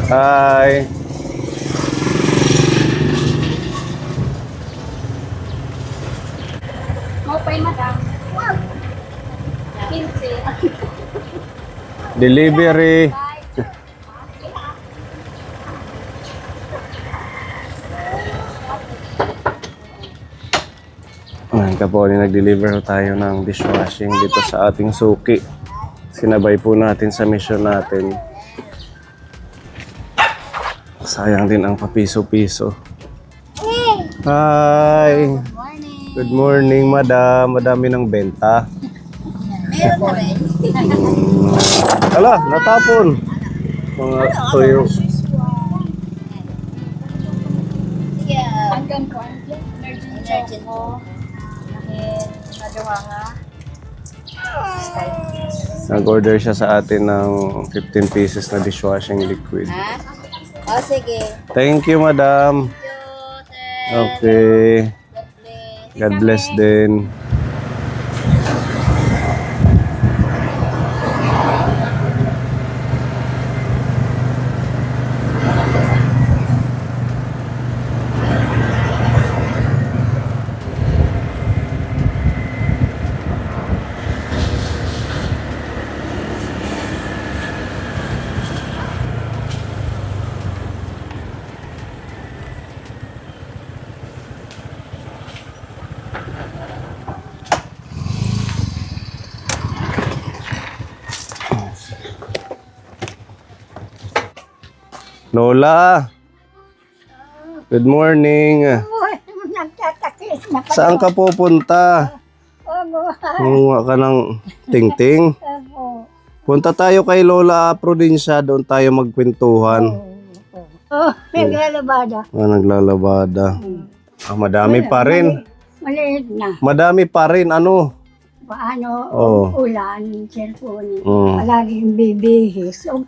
Hi. Mopay madam. 15. Delivery. Ngayon ka po, nag-deliver tayo ng dishwashing dito sa ating suki. Sinabay po natin sa mission natin. Sayang din ang papiso-piso. Hi! Good morning, madam. Madami ng benta. Meron na rin. Ala, natapon. Mga tuyo. Yeah. Hanggang ko. Emergency ko. Nagawa nga. Nag-order siya sa atin ng 15 pieces na dishwashing liquid. Ha? O, sige. Thank you, madam. Okay. God bless din. Lola, good morning. Nagtatakis na pa. Saan ka pupunta? Munga ka ng ting-ting. Punta tayo kay Lola Prudencia, doon tayo magkwentuhan. Naglalabada. Naglalabada. Madami pa rin. Maliit na. Madami pa rin, ano? Paano? Oh. Ulan, cellphone. Mm. Palaging bibihis. So,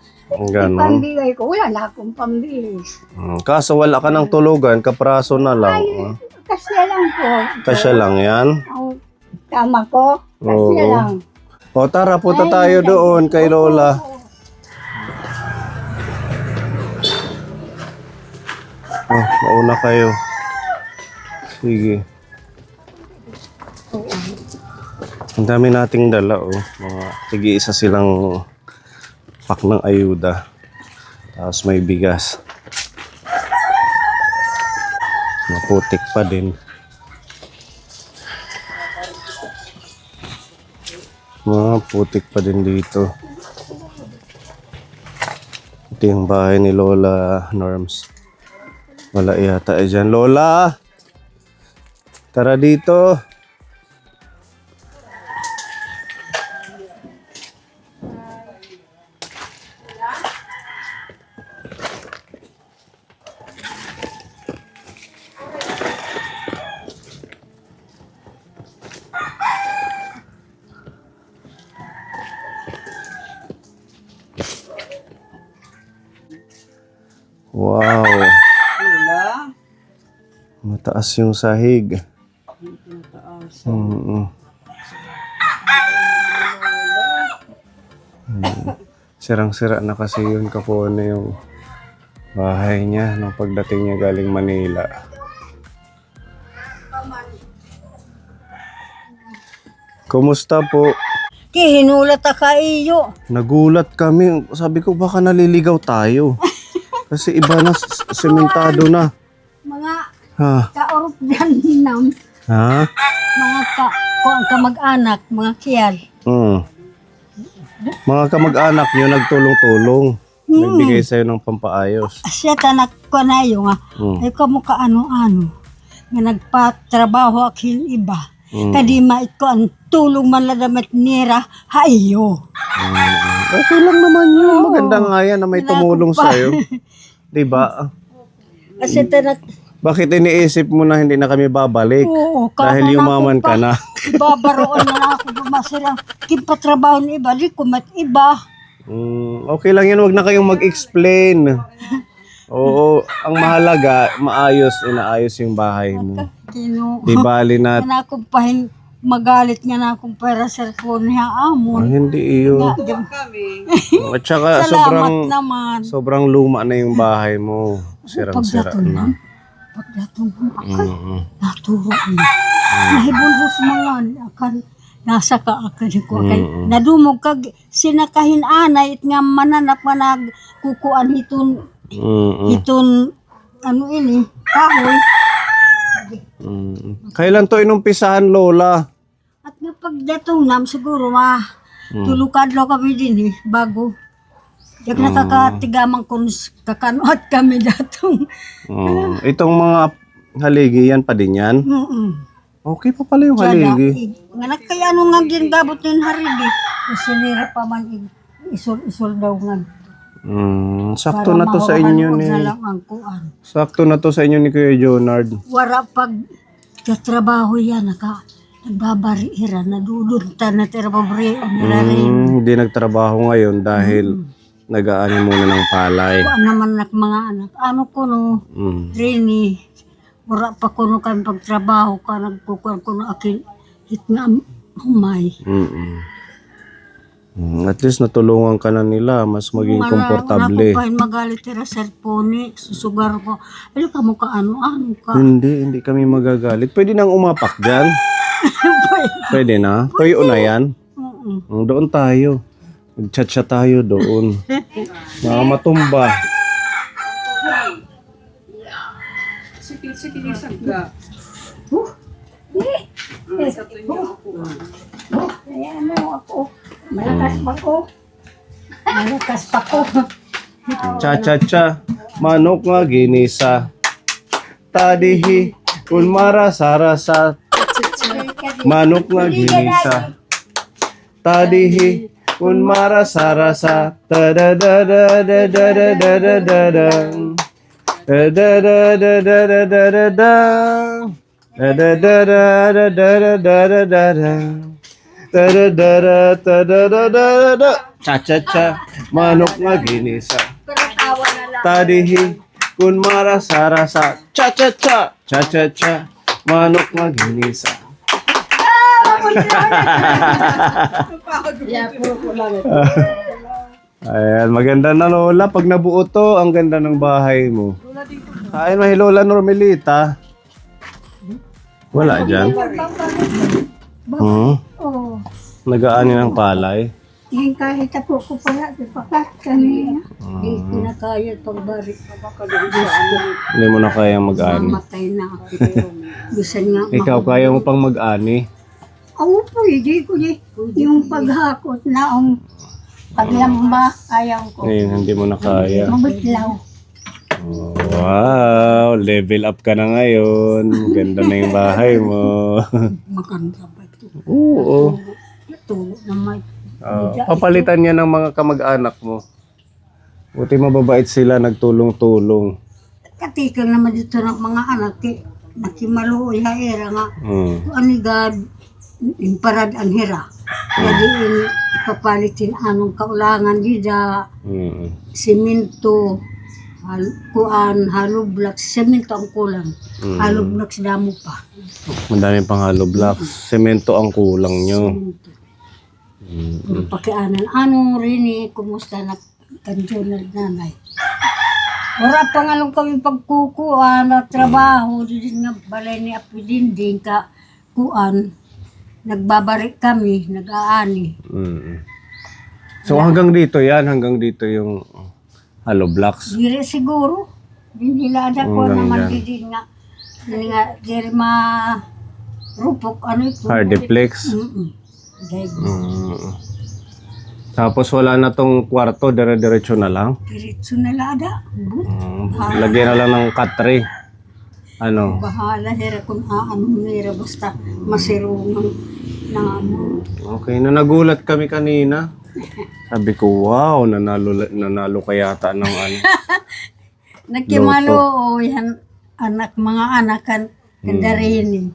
Ganon. pambigay ko, wala na akong pambihis. Kaso wala ka ng tulugan, kapraso na lang. Kasya lang po. Kasya lang yan. Ang tama ko, kasya Oo. lang. O tara, punta tayo doon kay Lola. Mauna kayo. Sige. Ang dami nating dala, oh. Mga tig-isa silang pack ng ayuda. Tapos may bigas. Maputik pa din. Putik pa din dito. Ito yung bahay ni Lola Norms. Wala yata dyan. Lola! Tara dito. Wow. Mataas yung sahig. Sirang-sira na kasi yun kapone yung bahay niya nung pagdating niya galing Manila. Kumusta po? Hinulat ka iyo. Nagulat kami. Sabi ko baka naliligaw tayo. Kasi iba na, sementado na. Mga Ha? kaorop dyan nam. Ha? Mga kamag-anak, mga kiyal. Mga kamag-anak nyo nagtulong-tulong. Nagbigay sa'yo ng pampaayos. Siya tanak ko na iyo nga. Ay ko mo ka ano-ano. Nga nagpatrabaho aking iba. Kadima ito ang tulong man ladamat nira haiyo. Okay lang naman yun. Maganda nga yan na may tumulong sa'yo. Diba? Kasi tanak, Bakit iniisip mo na hindi na kami babalik? oo, Dahil yumaman ka na. Ibabaroon na ako bumasira. Kimpatrabaho ni iba, di kumat iba. Okay lang yan, wag na kayong mag-explain. Oo, ang mahalaga, inaayos yung bahay mo. Kino, Di bali na, na akong pahin magalit nga na akong pera cellphone niya amon. Hindi iyo. At saka Salamat naman. sobrang luma na yung bahay mo. Sirang-sira na. Pagdatong ko akan, naturo na. Nahibon ko sa mga akan, nasa ka akan ko akan. Nadumog kag sinakahin anay, it nga mananap nga nagkukuan hiton, ano ini, kahoy. Kailan to inumpisahan, Lola? At nga pagdatong nam, siguro tulukadlo kami din bago. Yak nakakatigamang kung kakanuat kami datong. Itong mga haligi, yan pa din yan? Okay pa pala yung haligi. Nga kaya ano nga ginagabot ng harili. Sinira pa man isol daw nga. Sakto na to sa inyo ni. Sakto na to sa inyo ni Kuya Jonard. Wara pag katrabaho yan, nagbabariira, nadudunta na terababre. Hindi nagtrabaho ngayon dahil nag-aani muna ng palay. Kuan naman mga anak. Ano ko no, Rini, wala pa ko no kami pagtrabaho ka, nagkukuhan ko no akin hit nga humay. At least natulungan ka na nila, mas maging komportable. Wala ko magalit tira cellphone, susugar ko. Ano ka mo ka ano ka? Hindi kami magagalit. Pwede nang umapak dyan. Pwede na. Tuyo na yan. Doon tayo. Mag-chat tayo doon. Mga matumba. Sige, sagga. Ayan mo ako. Malakas pa ko. Cha-cha-cha. Manok nga ginisa. Tadihi. Ulmara sarasa. Manok nga ginisa. Tadihi. Ulmara sarasa. Ta-da-da-da-da-da-da-da-da-da. Da-da-da-da-da-da-da-da. Da-da-da-da-da-da-da-da. Cha-cha-cha, manok nga ginisa. Tadihi, kun mara sarasa. Cha-cha-cha, cha-cha-cha, manok nga ginisa. Ayan, maganda na Lola. Pag nabuo to, ang ganda ng bahay mo. Kain mahi Lola Normelita. Wala dyan. Oh. Nag-aani ng palay. Ngayon kahit ako ko pala, pakat kami. Hindi ko na kaya pagbari. Hindi mo na kayang mag-ani. Mamatay na ako. Gusto nga. Ikaw, kaya mo pang mag-ani? Ako po, hindi ko yung paghakot na ang paglamba, ayaw ko. Ngayon, hindi mo na kaya. Mabitlaw. Wow, level up ka na ngayon. Ganda na yung bahay mo. Maganda ba ito? Oo. Tulog na may. Papalitan niya ng mga kamag-anak mo. Buti mababait sila, nagtulong-tulong. Katikal naman dito ng mga anak, nakimaluoy haera nga. Anigad, imparad ang hira. Kaya diin ipapalitin anong kaulangan dida, simento, haloblocks, semento ang kulang. Haloblocks damo pa. Madami pang hollow blocks. Semento ang kulang nyo. Pakianan. Ano rin kumusta na kanjoner nanay? Wala pa nga lang kami pagkukuan na trabaho. Din nga balay ni Apilinding ka kuan. Nagbabarik kami, nag-aani. So hanggang dito yan, hanggang dito yung hollow blocks. Dire siguro. Dinilada ko naman din nga. Dire rupok ano ito. Hardiplex. Tapos wala na tong kwarto, dire-diretso na lang. Diretso na lada. Lagyan na lang ng katre. Ano? Bahala hera kung aanong nira basta masirungan na ano. Okay, nagulat kami kanina. Sabi ko, wow, nanalo ka yata ng ano. Nagkimalo o yan mga anakan kandarin.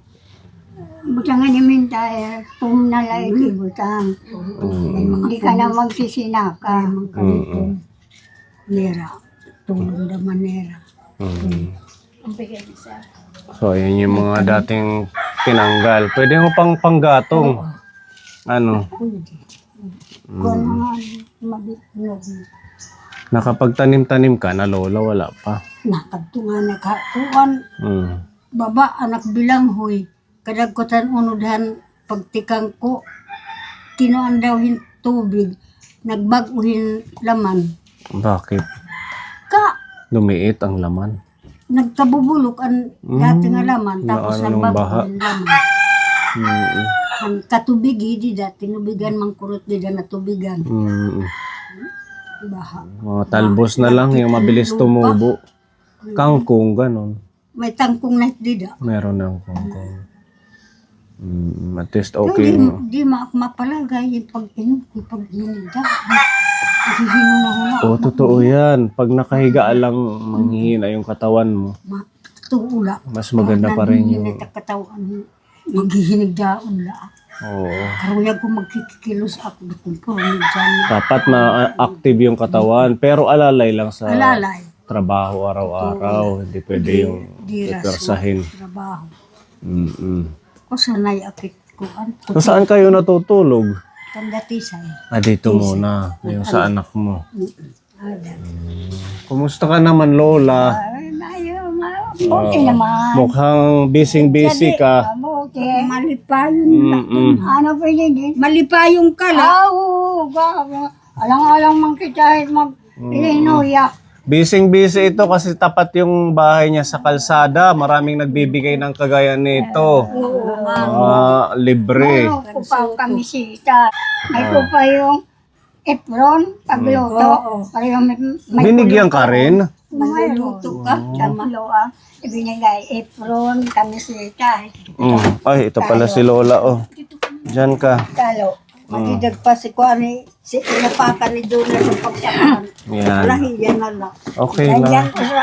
Butang nga namin tayo, pumunalay butang. Hindi ka na magsisinaka. Nera, tulong naman nera. So, ayan yung mga dating Tinanggal. Pwede mo pang panggatong. Ano? Pwede. Kung nga, mabitnog. Nakapagtanim-tanim ka na lola, wala pa. Nakagtungan na katuan. Mm. Baba, anak bilang huy. Kadagkutan unodhan pagtikang ko. Tinuan daw hin tubig. Nagbaguhin laman. Bakit? Ka, Lumiit ang laman. nagkabubulok ang dati nga laman. Tapos Naano nung baha? nagbaguhin laman. Mm. Ang katubig, di dati tinubigan mangkurot di na tubigan. Mm. Baha. Mga talbos na lang, yung mabilis tumubo. Kangkong, ganun. May tangkong na di da. Meron ng kangkong. At least Okay. okay. Di mapalagay yung pag-inida. Hihino na huna. Oo, totoo yan. Pag nakahiga lang, manghihina yung katawan mo. Tuula. Mas maganda pa rin yung... Nandihinit ang katawan. Maghihinig daon la. Oo. Karuyag ko magkikilos ako. Kung purumig dyan. Dapat na active yung katawan. Pero alalay lang sa Alalay. trabaho araw-araw. Hindi pwede yung Di ipersahin. trabaho. Mm-mm. Ko sanay akit ko. So, saan kayo natutulog? Tandatisay. Dito muna. Yung sa anak mo. Ada. Kumusta ka naman, Lola? Buti naman. Mukhang busy-busy ka. Buti. Malipayong Mm-mm. ano pwede din? Malipayong ka lang. Oo. Alang-alang man kita mag-ilinuya. Busy-busy ito kasi tapat yung bahay niya sa kalsada. Maraming nagbibigay ng kagaya nito. Libre. Ano ko pa ang kamisita. May ko pa yung apron, pagluto. May Binigyan ka rin? magluluto ka. Tama loa. Ibinigay apron, kamisita. Ay, ito pala si Lola. Oh. Diyan ka. Talo. Madidag pa si Kwani. Si inapakan ni Juna sa pagsakan. Yan. Lahiyan na lang. Okay Nandiyan lang. ko sa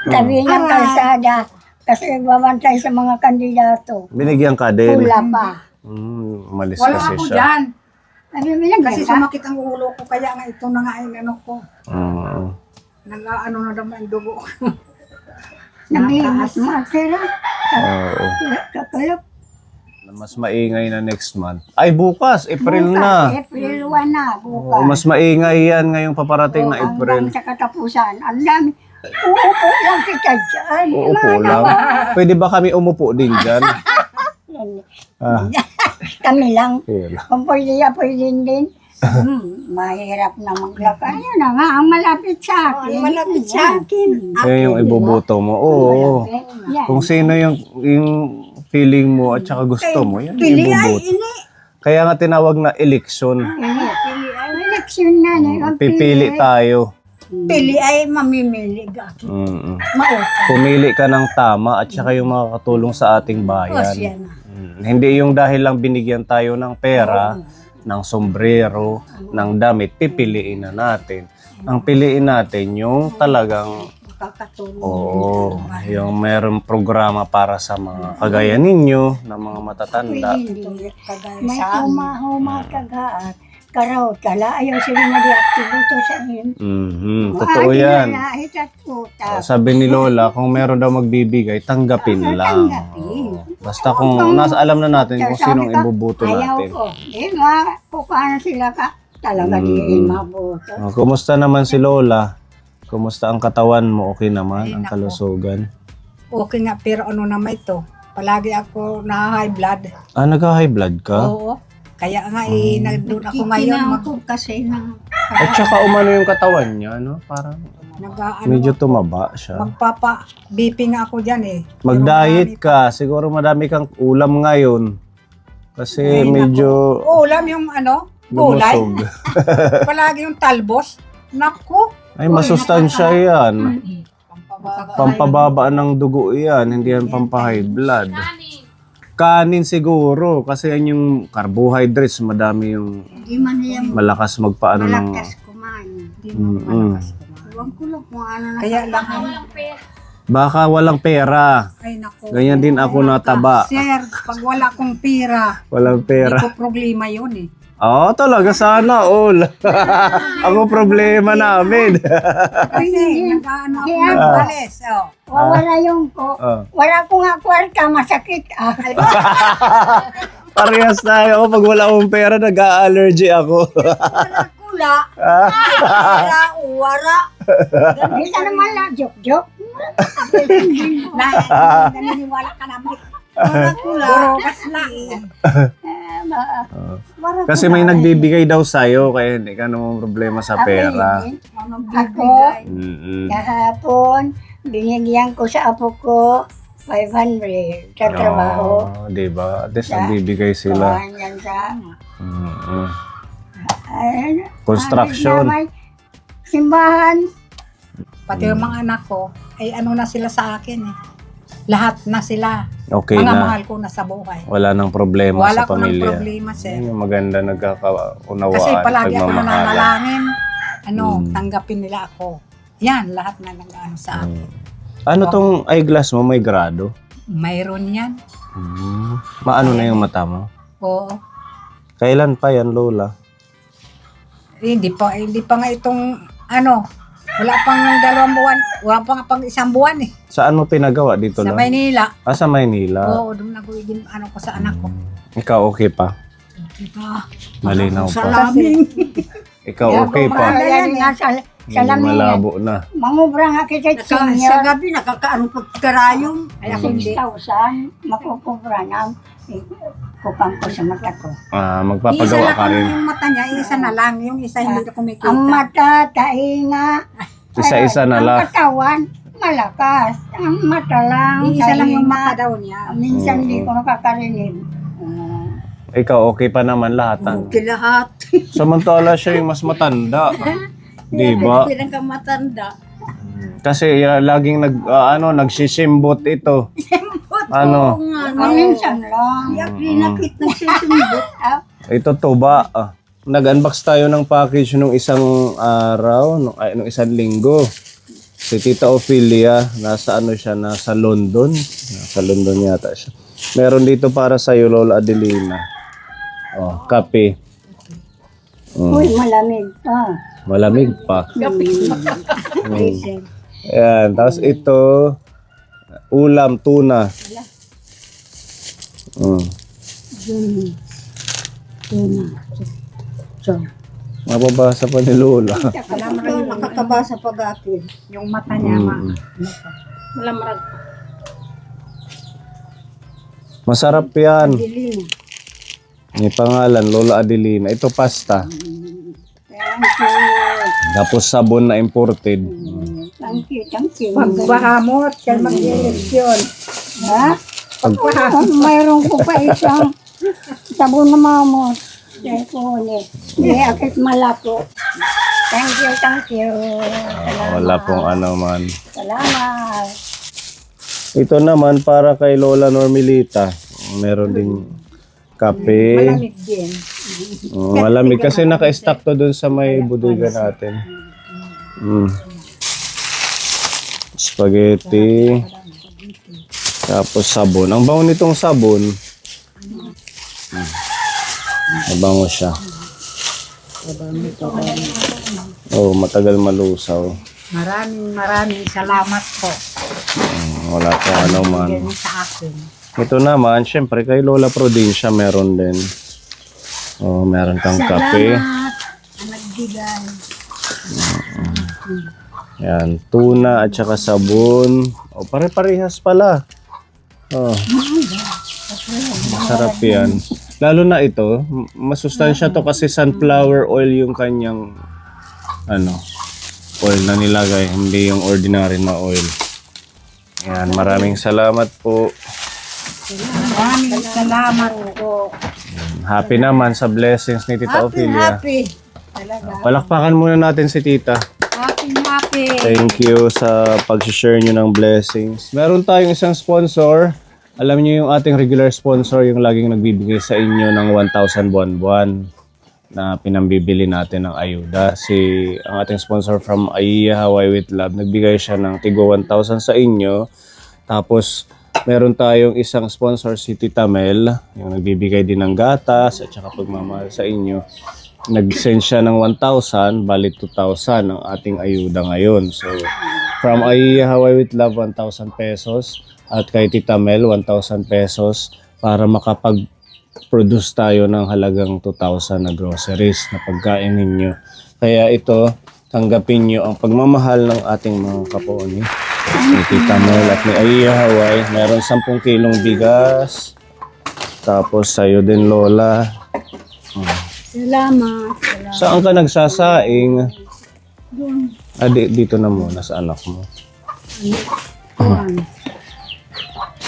tabi ng kalsada. Kasi nagbabantay sa mga kandidato. Binigyan ka din. Pula pa. Umalis Wala kasi ako siya. dyan. Sabi mo Kasi sumakit ang ulo ko. Kaya nga ito na nga yung ano ko. Oo. Nag-ano na naman yung dugo. Nabimas masira. Oo. Kapalap. Mas maingay na next month. Ay, bukas. April na. April 1 na. Bukas. Oo, mas maingay yan ngayong paparating na April. Hanggang sa katapusan. Ang dami. Uupo lang kita dyan. Uupo lang. Pwede ba kami umupo din dyan? Kami lang. Kaya. Kung pwede din. Mahirap na maglakad. Ayun na nga, ang malapit sa akin. Malapit sa akin. Yan yung ibubuto mo. Oo. Yan. Kung sino yung feeling mo at saka gusto mo, yan yung ibubuto. Kaya nga tinawag na eleksyon. Eleksyon na niya. Pipili tayo. Pili ay mamimili gaki. Mauta. Pumili ka ng tama at saka yung makakatulong sa ating bayan. Yan na. Hindi yung dahil lang binigyan tayo ng pera, ng sombrero, ng damit, pipiliin na natin. Ang piliin natin yung talagang, Kakatulong. yung meron programa para sa mga kagaya ninyo, na mga matatanda. May huma kagaan. Karaw tala, ayaw sila na-deactive ito sa akin. Totoo yan. Lahit at utak. Sabi ni Lola, kung meron daw magbibigay, tanggapin lang. Tanggapin. Basta kung alam na natin kung sinong ibubuto Ayaw natin. ko. Nga, kung sila ka, talaga di mabuto. Kumusta naman si Lola? Kumusta ang katawan mo? Okay naman ang kalusugan? Okay nga, pero ano naman ito? Palagi ako na-high blood. Nagka-high blood ka? Oo. Kaya nga, nandun ako ngayon. Kasi ng At saka umano yung katawan niya, no? Parang medyo tumaba siya. Magpapa-BP nga ako dyan eh. Mag-diet ka. Siguro madami kang ulam ngayon. Kasi medyo Ulam yung ano, kulay. lumusog. Palagi yung talbos. Naku. Ay, masustansya yan. Pampababa. Pampababa ng dugo yan. Hindi yan pampahigh blood. Kanin siguro. Kasi yan yung carbohydrates. Madami yung di man niya malakas magpaano ng... malakas kumain. Huwag ko lang kung ano na. Kaya lang, Baka walang pera. ay naku. Ganyan din ako nataba. Sir, pag wala kong pera, Walang hindi pera. ko problema yun eh. Oo, talaga sana all. Ang problema namin. Kasi nag-ano ako Kaya- ng balis. Oh. Wala yung ko. Ah. Wala ko nga kwarta, masakit. Parehas tayo. Pag wala akong pera, nag-allergy ako. Kula. Wara. Isa naman lang, joke. Naniniwala ka namin. Wara kula. Burokas lang. Kasi may nagbibigay daw sa'yo, kaya hindi ka naman problema sa pera. Ako, kahapon, binigyan ko sa apo ko 500 sa trabaho. Oh, diba? At least nagbibigay sila. Yan sa Mm-mm. ayun, Construction. may simbahan. Pati yung mga anak ko, ay ano na sila sa akin eh. Lahat na sila. Okay Mga na. mahal ko na sa buhay. Wala nang problema Wala sa ko ng pamilya. problema, sir. Yun yung maganda nagkakaunawaan. Kasi palagi ako pagmamahalan. nananalangin. Mm. Tanggapin nila ako. Yan, lahat na nag-ano sa akin. Ano tong eyeglass mo? May grado? Mayroon yan. Maano na yung mata mo? Oo. Kailan pa yan, Lola? Hindi pa nga itong ano, wala pang 2 buwan, wala pang isang buwan eh. Saan mo pinagawa? Dito Sa lang? Maynila. Sa Maynila. Oo, doon nagawin ano ko sa anak ko. Ikaw okay pa? Diba? Malinaw pa. Salaming. Ikaw okay pa? Yan nga sa Hindi lamin. malabo na. Mangubra nga kita Sa senior. gabi, nakakaano pagkarayong. Ay, ako hindi. 6,000, makukubra ng kupang ko sa mata ko. Ah, Isa magpapagawa lang ka rin. yung mata niya, isa na lang. Yung isa hindi na kumikita. Ang mata, tainga. Isa-isa na lang. Ang katawan, malakas. Ang mata lang, Isa lang yung tainga. mata daw niya. Minsan di ko nakakarinig. Ikaw okay pa naman lahat. Ano? Okay lahat. Samantala siya yung mas matanda. Di ba? Hindi ka matanda. Kasi laging nagsisimbot ito. Ano? Minsan lang. Pinakit na sisimbot. Ito tuba. Nag-unbox tayo ng package nung isang araw, nung isang linggo. Si Tita Ophelia, nasa London. Nasa London yata siya. Meron dito para sa iyo, Lola Adelina. Oh, kape. Uy, malamig pa. Malamig pa. Ayan, tapos ito, ulam, tuna. So, Mababasa pa ni Lola. Nakakabasa pag-akin. Yung mata niya, malamarag. Masarap yan. dilim. May pangalan, Lola Adelina. Ito pasta. Tapos sabon na imported. Thank you. Pagbahamot, kaya mag-eleksyon. Ha? Mayroon ko pa isang sabon na mamot. Telephone. Hindi, akit malako. Thank you. Wala pong ano man. Salamat. Ito naman para kay Lola Normelita. Meron ding kape. Malamig din. Malamig kasi naka-stock to dun sa may bodega natin. Spaghetti. Tapos sabon. Ang bango nitong sabon. Mabango siya. Oh, matagal malusaw. Maraming salamat po. Wala pong ano man. Yan sa akin. Ito naman, syempre kay Lola Prodencia meron din. Oh, meron kang kape. Nagbigay. Yan, tuna at saka sabon. Oh, pare-parehas pala. Oh. Masarap yan. Lalo na ito, masustansya to kasi sunflower oil yung kanyang oil na nilagay, hindi yung ordinary na oil. Yan, maraming salamat po. Maraming salamat po. Happy naman sa blessings ni Tita Ophelia. Happy. Talaga. Palakpakan muna natin si Tita. Happy. Thank you sa pag-share nyo ng blessings. Meron tayong isang sponsor. Alam niyo yung ating regular sponsor, yung laging nagbibigay sa inyo ng 1,000 buwan-buwan na pinambibili natin ng ayuda. Ang ating sponsor from Aiya Hawaii with Love, nagbigay siya ng tigo 1,000 sa inyo. Tapos, meron tayong isang sponsor, si Tita Mel, yung nagbibigay din ng gatas at saka pagmamahal sa inyo. Nag-send siya ng 1,000, bali 2,000 ang ating ayuda ngayon. So, from Aiya Hawaii with Love, 1,000 pesos. At kay Tita Mel, 1,000 pesos para makapag-produce tayo ng halagang 2,000 na groceries na pagkain ninyo. Kaya ito, tanggapin nyo ang pagmamahal ng ating mga kaponi. May Tita Mel at may Aiya Hawaii. Meron 10 kilong bigas. Tapos sa'yo din, Lola. Salamat. Saan ka nagsasaing? Doon. Dito na muna sa anak mo. Ayan.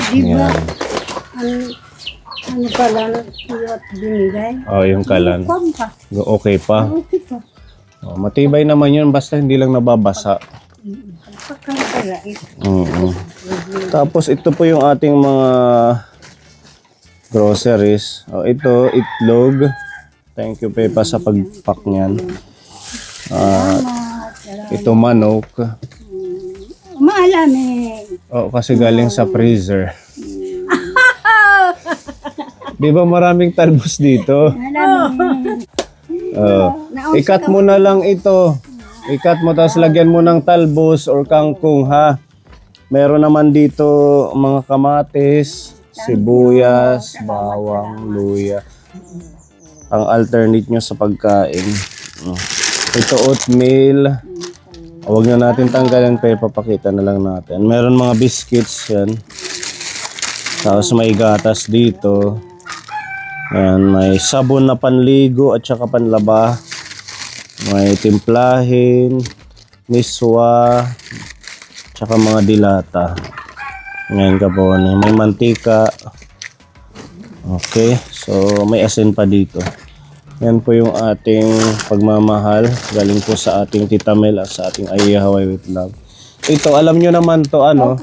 Di ba? Yan. Ano pala at binigay? Oh, yung kalan. Kung pa. Okay pa. Okay pa. Oh, matibay naman yun basta hindi lang nababasa. Pagkakalait. Tapos ito po yung ating mga groceries. Oh, ito, itlog. Thank you, Pepa, sa pag-pack niyan. Ito, manok. Malamig. Oh, kasi galing sa freezer. Di ba maraming talbos dito? Malamig. Ikat mo na lang ito. Ikat mo, tapos lagyan mo ng talbos or kangkong, ha? Meron naman dito mga kamatis, sibuyas, bawang, luya. Ang alternate nyo sa pagkain. Ito, oatmeal. Huwag na natin tanggalin, pero papakita na lang natin. Meron mga biscuits yan. Tapos may gatas dito. Ayan, may sabon na panligo at saka panlaba. May timplahin, miswa, tsaka mga dilata. Ngayon ka po, may mantika. Okay, so may asin pa dito. Yan po yung ating pagmamahal. Galing po sa ating Tita Mel at sa ating Aiya Hawaii with Love. Ito, alam nyo naman to, ano?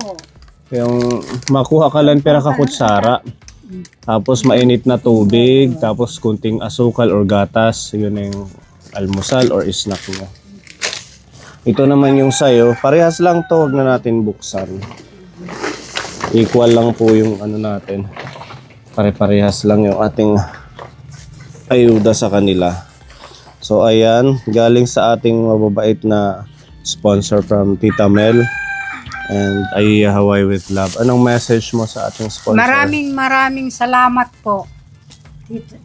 Yung makuha ka lang pera kakutsara. Tapos mainit na tubig. Tapos kunting asukal or gatas. Yun na yung almusal or snack mo. Ito naman yung sayo. Parehas lang to. Huwag na natin buksan. Equal lang po yung ano natin. Pare-parehas lang yung ating ayuda sa kanila. So ayan, galing sa ating mababait na sponsor from Tita Mel and Aiya Hawaii with Love. Anong message mo sa ating sponsor? Maraming salamat po,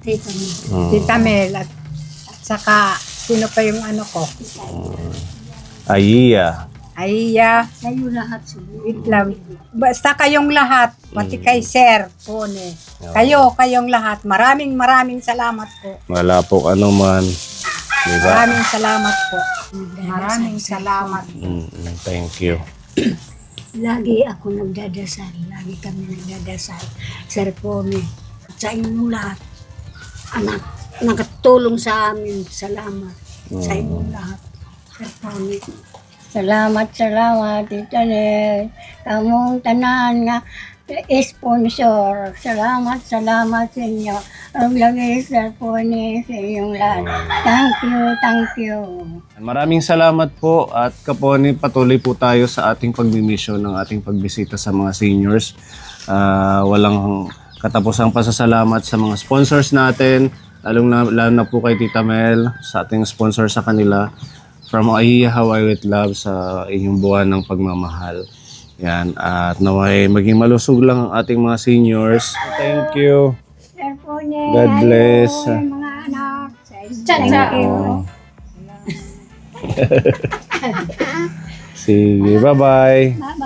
Tita mo. Tita Mel, at saka sino pa yung ano ko? Aiya. Aiya, Kayo lahat siguro. with love. Basta kayong lahat, pati kay Sir Pone. Kayong lahat. Maraming salamat po. Wala po anuman. Diba? Maraming salamat po. Maraming salamat. Thank you. Lagi ako nagdadasal. Lagi kami nagdadasal. Sir Pome. At sa inyong lahat. Anak, nakatulong sa amin. Salamat. Sa inyong lahat. Sir Pome. Salamat, Tita Nel. Kamong tanan nga sponsor. Salamat sa inyo. Ang lagi sa po ni sa inyong lahat. Thank you. Maraming salamat po at kaponi, patuloy po tayo sa ating pagmimisyon ng ating pagbisita sa mga seniors. Walang katapusang pasasalamat sa mga sponsors natin, lalo na po kay Tita Mel, sa ating sponsor sa kanila. From Aiya Hawaii with Love sa inyong buwan ng pagmamahal. Yan, at naway maging malusog lang ang ating mga seniors. Thank you. Sir Pone, God bless. mga anak. Thank you. Sige, bye-bye. Bye-bye.